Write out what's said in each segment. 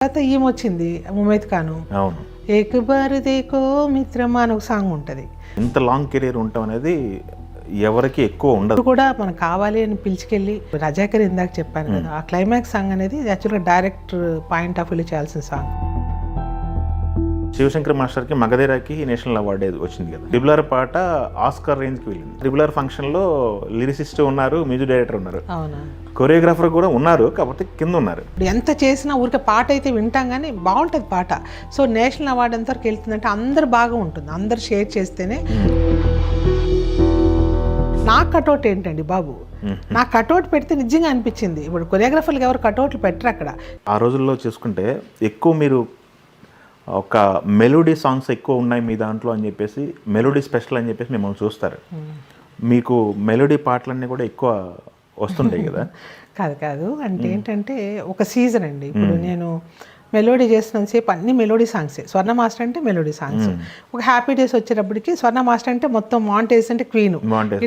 తర్వాత ఈమె ముమైత్ ఖాను. అవును. ఏక్ బార్ దేకో మిత్రమా అని ఒక సాంగ్ ఉంటుంది. ఇంత లాంగ్ కెరీర్ ఉండటం అనేది ఎవరికి ఎక్కువ ఉండదు. కూడా మనం కావాలి అని పిలిచికెళ్ళి రజాకర్ ఇందాక చెప్పాను కదా, ఆ క్లైమాక్స్ సాంగ్ అనేది యాక్చువల్గా డైరెక్టర్ పాయింట్ ఆఫ్ వ్యూ చేయాల్సిన సాంగ్. శివశంకర్ మాస్టర్కి మగధీరాకి నేషనల్ అవార్డు వచ్చింది కదా. ట్రిబుల్ పాట ఆస్కార్ రేంజ్కి వెళ్ళింది. ట్రిబుల్ ఫంక్షన్లో లిరిసిస్ట్ ఉన్నారు, మ్యూజిక్ డైరెక్టర్ ఉన్నారు, అవునా, కొరియోగ్రాఫర్ కూడా ఉన్నారు, కాకపోతే కింద ఉన్నారు. ఎంత చేసినా ఊరికే పాట అయితే వింటాం కానీ బాగుంటుంది పాట. సో నేషనల్ అవార్డు ఎంతవరకు వెళ్తుందంటే అందరు బాగా ఉంటుంది, అందరు షేర్ చేస్తేనే. నా కటౌట్ ఏంటండి బాబు, నా కటౌట్ పెడితే నిజంగా అనిపించింది. ఇప్పుడు కొరియోగ్రాఫర్లకు ఎవరు కటౌట్లు పెట్టరు అక్కడ. ఆ రోజుల్లో చూసుకుంటే ఎక్కువ మీరు ఒక మెలోడీ సాంగ్స్ ఎక్కువ ఉన్నాయి మీ దాంట్లో అని చెప్పేసి, మెలోడీ స్పెషల్ అని చెప్పేసి మిమ్మల్ని చూస్తారు. మీకు మెలోడీ పాటలన్నీ కూడా ఎక్కువ వస్తుంటాయి కదా. కాదు అంటే ఏంటంటే ఒక సీజన్ అండి. ఇప్పుడు నేను మెలోడీ చేస్తున్నంతసేపు అన్ని మెలోడీ సాంగ్సే. స్వర్ణ మాస్టర్ అంటే మెలోడీ సాంగ్స్. ఒక హ్యాపీ డేస్ వచ్చేటప్పటికి స్వర్ణ మాస్టర్ అంటే మొత్తం మాంటేజ్ అంటే క్వీన్.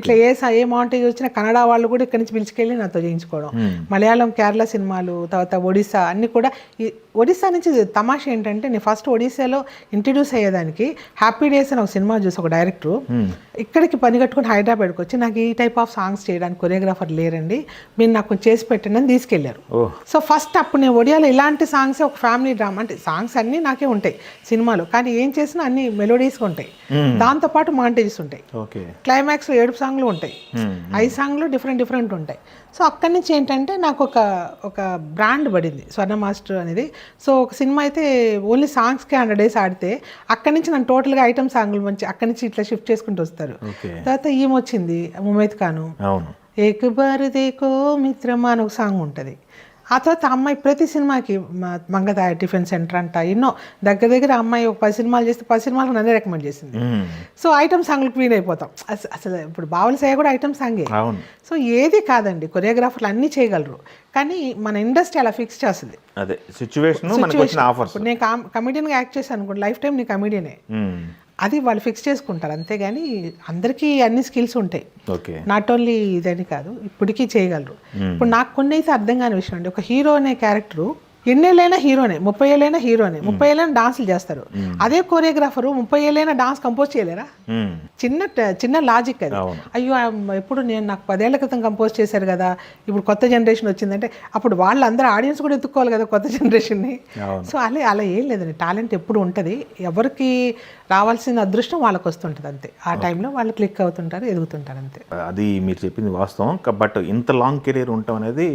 ఇట్లా ఏ మాంటేజ్ వచ్చినా కన్నడ వాళ్ళు కూడా ఇక్కడి నుంచి పిలిచికెళ్ళి నాతో చేయించుకోవడం. మలయాళం, కేరళ సినిమాలు, తర్వాత ఒడిస్సా అన్ని కూడా. ఈ ఒడిస్సా నుంచి తమాషా ఏంటంటే, నేను ఫస్ట్ ఒడిస్సాలో ఇంట్రడ్యూస్ అయ్యేదానికి హ్యాపీ డేస్ అని ఒక సినిమా చూసి ఒక డైరెక్టర్ ఇక్కడికి పని కట్టుకుని హైదరాబాద్కి వచ్చి, నాకు ఈ టైప్ ఆఫ్ సాంగ్స్ చేయడానికి కొరియోగ్రాఫర్ లేరండి, మీరు నాకు చేసి పెట్టండి అని తీసుకెళ్లారు. సో ఫస్ట్ అప్పుడు నేను ఒడియాలో ఇలాంటి సాంగ్స్, ఒక ఫ్యామిలీ డ్రామా అంటే సాంగ్స్ అన్నీ నాకే ఉంటాయి సినిమాలో, కానీ ఏం చేసినా అన్ని మెలోడీస్గా ఉంటాయి. దాంతోపాటు మాంటేజెస్ ఉంటాయి, క్లైమాక్స్లో 7 సాంగ్లు ఉంటాయి, 5 సాంగ్లు డిఫరెంట్ ఉంటాయి. సో అక్కడి నుంచి ఏంటంటే నాకు ఒక బ్రాండ్ పడింది స్వర్ణ మాస్టర్ అనేది. సో ఒక సినిమా అయితే ఓన్లీ సాంగ్స్కే 100 days ఆడితే, అక్కడి నుంచి నన్ను టోటల్గా ఐటమ్ సాంగ్లు మంచి అక్కడి నుంచి ఇట్లా షిఫ్ట్ చేసుకుంటూ వస్తారు. తర్వాత ఈమె ముమైత్ ఖాను. ఏక్ బార్ దేకో మిత్రమా అని ఒక సాంగ్ ఉంటుంది. ఆ తర్వాత అమ్మాయి ప్రతి సినిమాకి మంగతాయ టిఫిన్ సెంటర్ అంట ఎన్నో దగ్గర అమ్మాయి ఒక 10 సినిమాలు చేస్తే 10 సినిమాలకు నన్నే రికమెండ్ చేసింది. సో ఐటమ్ సాంగ్లు క్వీన్ అయిపోతాం అసలు. ఇప్పుడు బావల సాయి కూడా ఐటమ్ సాంగే. సో ఏది కాదండి, కొరియోగ్రాఫర్లు అన్నీ చేయగలరు, కానీ మన ఇండస్ట్రీ అలా ఫిక్స్ చేస్తుంది. అదే సిచ్యువేషన్. ఇప్పుడు నేను కమెడియన్గా యాక్ట్ చేశాను అనుకోండి, లైఫ్ టైం నీ కమెడియనే, అది వాళ్ళు ఫిక్స్ చేసుకుంటారు. అంతేగాని అందరికీ అన్ని స్కిల్స్ ఉంటాయి, నాట్ ఓన్లీ ఇదని కాదు, ఇప్పటికీ చేయగలరు. ఇప్పుడు నాకు కొన్ని అయితే అర్థం కాని విషయం అండి, ఒక హీరో అనే క్యారెక్టరు ఎన్నేళ్ళైనా హీరోనే, 30 ఏళ్ళైనా హీరోనే, 30 ఏళ్ళైనా డాన్సులు చేస్తారు. అదే కొరియోగ్రాఫరు 30 ఏళ్ళైనా డాన్స్ కంపోజ్ చేయలేరా? చిన్న లాజిక్ అది. అయ్యో ఎప్పుడు నాకు 10 ఏళ్ల క్రితం కంపోజ్ చేశారు కదా, ఇప్పుడు కొత్త జనరేషన్ వచ్చిందంటే అప్పుడు వాళ్ళందరూ ఆడియన్స్ కూడా ఎత్తుక్కోవాలి కదా కొత్త జనరేషన్ని. సో అలా ఏం లేదండి, టాలెంట్ ఎప్పుడు ఉంటుంది, ఎవరికి రావాల్సిన అదృష్టం వాళ్ళకి వస్తుంటుంది అంతే. ఆ టైంలో వాళ్ళు క్లిక్ అవుతుంటారు, ఎదుగుతుంటారు అంతే. అది మీరు చెప్పింది వాస్తవం. బట్ ఇంత లాంగ్ కెరీర్ ఉండటం అనేది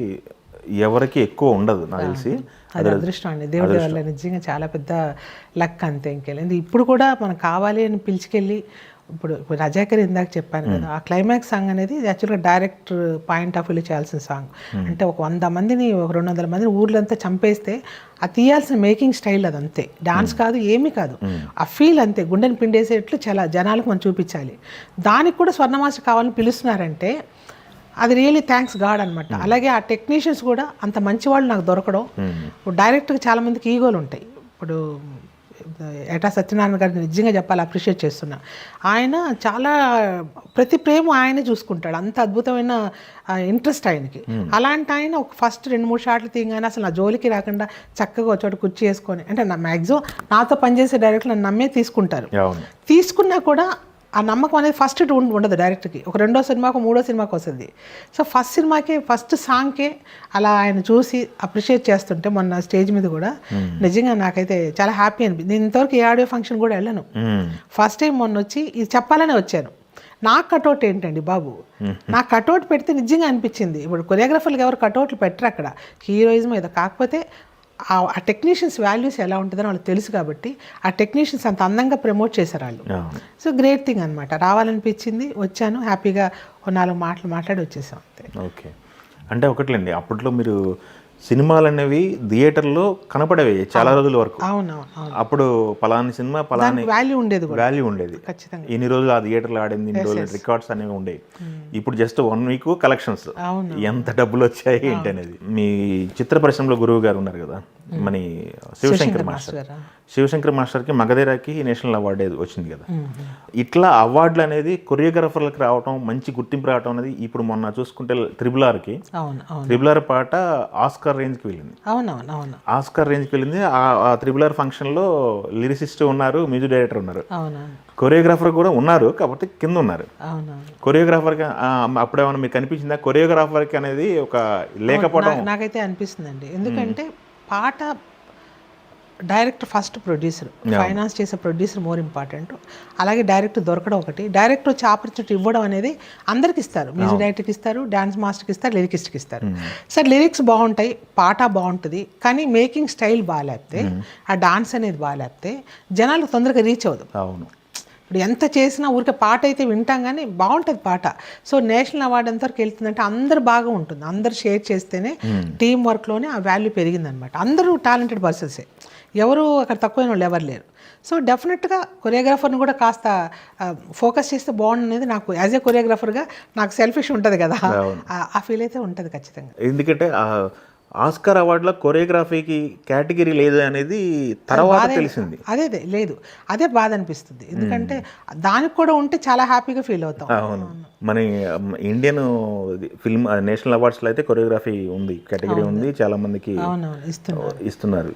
ఎవరికి ఎక్కువ ఉండదు నాకు తెలిసి. అది అదృష్టం అండి, దేవుడి వల్ల నిజంగా చాలా పెద్ద లక్ అంతే. ఇంకెళ్ళింది ఇప్పుడు కూడా మనం కావాలి అని పిలిచికెళ్ళి, ఇప్పుడు రజాకర్ ఇందాక చెప్పాను కదా, ఆ క్లైమాక్స్ సాంగ్ అనేది యాక్చువల్గా డైరెక్టర్ పాయింట్ ఆఫ్ వ్యూ చేయాల్సిన సాంగ్. అంటే ఒక 100 మందిని, ఒక 200 మందిని ఊర్లంతా చంపేస్తే అది తీయాల్సిన మేకింగ్ స్టైల్ అది అంతే. డాన్స్ కాదు, ఏమీ కాదు, ఆ ఫీల్ అంతే. గుండెని పిండేసేట్లు చాలా జనాలకు మనం చూపించాలి. దానికి కూడా స్వర్ణ మాస్టర్ కావాలని పిలుస్తున్నారంటే అది రియలీ థ్యాంక్స్ గాడ్ అనమాట. అలాగే ఆ టెక్నీషియన్స్ కూడా అంత మంచి వాళ్ళు నాకు దొరకడం. ఇప్పుడు డైరెక్ట్గా చాలామందికి ఈగోలు ఉంటాయి. ఇప్పుడు ఏటా సత్యనారాయణ గారిని నిజంగా చెప్పాలి, అప్రిషియేట్ చేస్తున్నా. ఆయన చాలా ప్రతి ప్రేమ ఆయనే చూసుకుంటాడు, అంత అద్భుతమైన ఇంట్రెస్ట్ ఆయనకి. అలాంటి ఆయన ఒక ఫస్ట్ 2-3 షాట్లు తీయగానే అసలు నా జోలికి రాకుండా చక్కగా ఒక చోట కుర్చీ వేసుకొని, అంటే నా మ్యాక్సిమం నాతో పనిచేసే డైరెక్టర్ నన్ను నమ్మే తీసుకుంటారు. తీసుకున్నా కూడా ఆ నమ్మకం అనేది ఫస్ట్ ఉండదు డైరెక్ట్కి, ఒక 2వ సినిమాకు 3వ సినిమాకి వస్తుంది. సో ఫస్ట్ సినిమాకే, ఫస్ట్ సాంగ్కే అలా ఆయన చూసి అప్రిషియేట్ చేస్తుంటే మొన్న స్టేజ్ మీద కూడా నిజంగా నాకైతే చాలా హ్యాపీ అనిపించింది. నేను ఇంతవరకు ఏ ఆడియో ఫంక్షన్ కూడా వెళ్ళను, ఫస్ట్ టైం మొన్న వచ్చి ఇది చెప్పాలనే వచ్చాను. నా కటౌట్ ఏంటండి బాబు, నా కటౌట్ పెడితే నిజంగా అనిపించింది. ఇప్పుడు కొరియోగ్రాఫర్లకు ఎవరు కటౌట్లు పెట్టరు అక్కడ, హీరోయిజం ఏదో. కాకపోతే ఆ టెక్నీషియన్స్ వాల్యూస్ ఎలా ఉంటుందని వాళ్ళకి తెలుసు కాబట్టి ఆ టెక్నీషియన్స్ అంత అందంగా ప్రమోట్ చేశారు వాళ్ళు. సో గ్రేట్ థింగ్ అనమాట. రావాలనిపించింది, వచ్చాను, హ్యాపీగా 4 మాటలు మాట్లాడి వచ్చేసాం అంతే. ఓకే. అంటే ఒకట్లేండి, అప్పట్లో మీరు సినిమాలు అనేవి థియేటర్లో కనపడేవి చాలా రోజుల వరకు. అవునవును. అప్పుడు పలాని సినిమా పలాని వాల్యూ ఉండేది ఖచ్చితంగా. ఇన్ని రోజులు ఆ థియేటర్లో ఆడింది, ఇన్ని రోజులు రికార్డ్స్ అనేవి ఉండేవి. ఇప్పుడు జస్ట్ 1 week కలెక్షన్స్, ఎంత డబ్బులు వచ్చాయి ఏంటి అనేది. మీ చిత్ర పరిశ్రమలో గురువు గారు ఉన్నారు కదా, మన శివశంకర్ మాస్టర్ మాస్టర్ గారా? శివశంకర్ మాస్టర్కి మగధీరాకి నేషనల్ అవార్డు వచ్చింది కదా. ఇట్లా అవార్డులు అనేది కొరియోగ్రాఫర్లకు రావటం, మంచి గుర్తింపు రావటం అనేది ఇప్పుడు మొన్న చూసుకుంటే త్రిబుల్ ఆర్ పాట ఆస్కార్ రేంజ్కి వెళ్ళింది. అవునవును ఆస్కార్ రేంజ్కి వెళ్ళింది. ఆ త్రిబుల్ ఆర్ ఫంక్షన్లో లిరిసిస్ట్ ఉన్నారు, మ్యూజిక్ డైరెక్టర్ ఉన్నారు, అవునవును కొరియోగ్రాఫర్ కూడా ఉన్నారు, కాకపోతే కింద ఉన్నారు. అవునవును కొరియోగ్రాఫర్కి అప్పుడేమన్నా మీకు అనిపించిందా కొరియోగ్రాఫర్కి అనేది ఒక లేకపోవడం? నాకైతే అనిపిస్తుందండి. ఎందుకంటే పాట డైరెక్టర్ ఫస్ట్ ప్రొడ్యూసర్, ఫైనాన్స్ చేసే ప్రొడ్యూసర్ మోర్ ఇంపార్టెంట్. అలాగే డైరెక్టర్ దొరకడం ఒకటి, డైరెక్టర్ వచ్చి ఆపర్చునిటీ ఇవ్వడం అనేది అందరికి ఇస్తారు. మ్యూజిక్ డైరెక్టర్కి ఇస్తారు, డాన్స్ మాస్టర్కి ఇస్తారు, లిరికిస్ట్కి ఇస్తారు. సార్ లిరిక్స్ బాగుంటాయి, పాట బాగుంటుంది, కానీ మేకింగ్ స్టైల్ బాగాలేకపోతే, ఆ డాన్స్ అనేది బాగాలేకపోతే జనాలు తొందరగా రీచ్ అవ్వదు. అవును. ఇప్పుడు ఎంత చేసినా ఊరికే పాట అయితే వింటాం కానీ బాగుంటుంది పాట. సో నేషనల్ అవార్డు ఎంతవరకు వెళ్తుందంటే అందరు బాగా ఉంటుంది, అందరు షేర్ చేస్తేనే టీం వర్క్లోనే ఆ వాల్యూ పెరిగిందనమాట. అందరూ టాలెంటెడ్ పర్సన్సే, ఎవరు అక్కడ తక్కువైన వాళ్ళు ఎవరు లేరు. సో డెఫినెట్గా కొరియోగ్రాఫర్ని కూడా కాస్త ఫోకస్ చేస్తే బాగుండేది నాకు యాజ్ ఏ కొరియోగ్రాఫర్గా నాకు సెల్ఫిష్ ఉంటుంది కదా, ఆ ఫీల్ అయితే ఉంటుంది ఖచ్చితంగా. ఎందుకంటే ఆస్కార్ అవార్డులో కొరియోగ్రఫీకి కేటగిరీ లేదు అనేది తర్వాత తెలిసింది. అదే లేదు, అదే బాధ అనిపిస్తుంది. ఎందుకంటే దానికి కూడా ఉంటే చాలా హ్యాపీగా ఫీల్ అవుతాం. అవును. మన ఇండియన్ ఫిల్మ్ నేషనల్ అవార్డ్స్లో అయితే కొరియోగ్రఫీ ఉంది, కేటగిరీ ఉంది, చాలా మందికి ఇస్తున్నారు.